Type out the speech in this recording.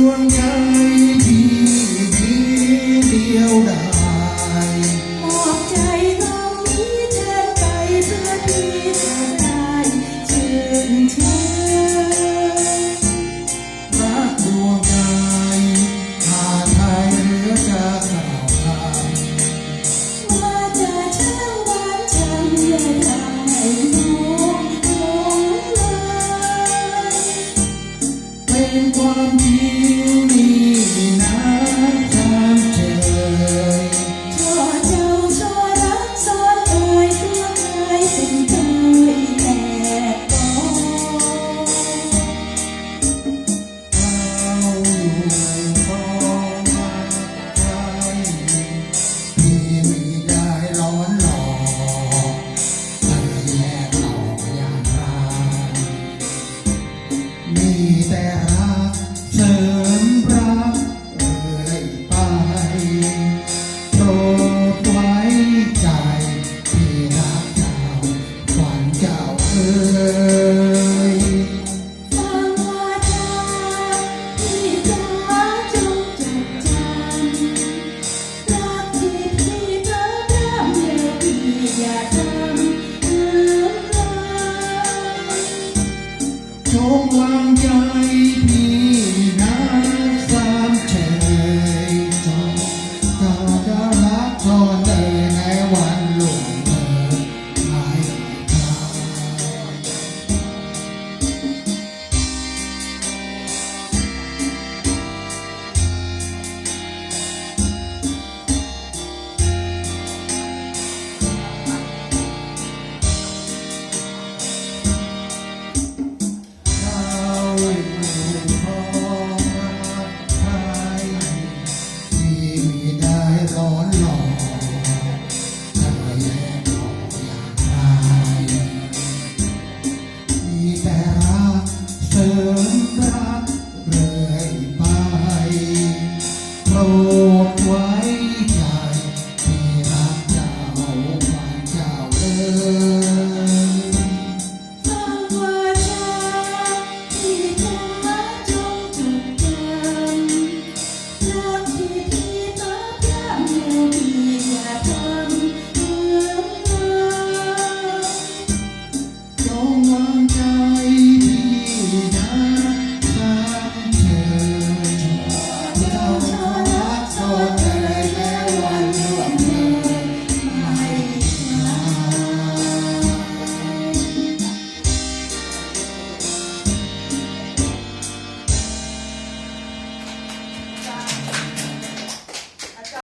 วงใจที่มีเดียวดายมอบใจเรานี้แทนไปเพื่อพี่จะได้ชื่นชมรักดวงใจหาไทยหรือจะกล่าวคำว่าจะช่างหวานฉันอย่าทำให้น้องหลงเลยเป็นความจริงนี่นะจำเฉยช่อเจ้าช่อรักซ้อนเอ่ยตัวเคยเป็นเคยแต่ก่อนเราอยู่ฟ้องรักใครที่ไม่ได้ร้อนหลอกไม่แลกหลอกอย่างไรมีแต่รักเสริมรักเอ่ยไปโปรดไว้ใจที่รักเจ้าขวัญเจ้าเอ่ยฟังวาจาพี่จ๋าจงจดจำรักที่พี่เธอพร่ำเดี๋ยวพี่อย่าทำลืมลางจงวางใจพี่นะสามเฉยจงเจ้าจะรักทนเอ่ยในวันหลงเอ่ยไม่คลายเราอยู่พร้อมรักใครที่ไม่ได้ร้อนหลอกจะแยกออกอย่างไรมีแต่รักเสริมรักเรื่อยไปโปร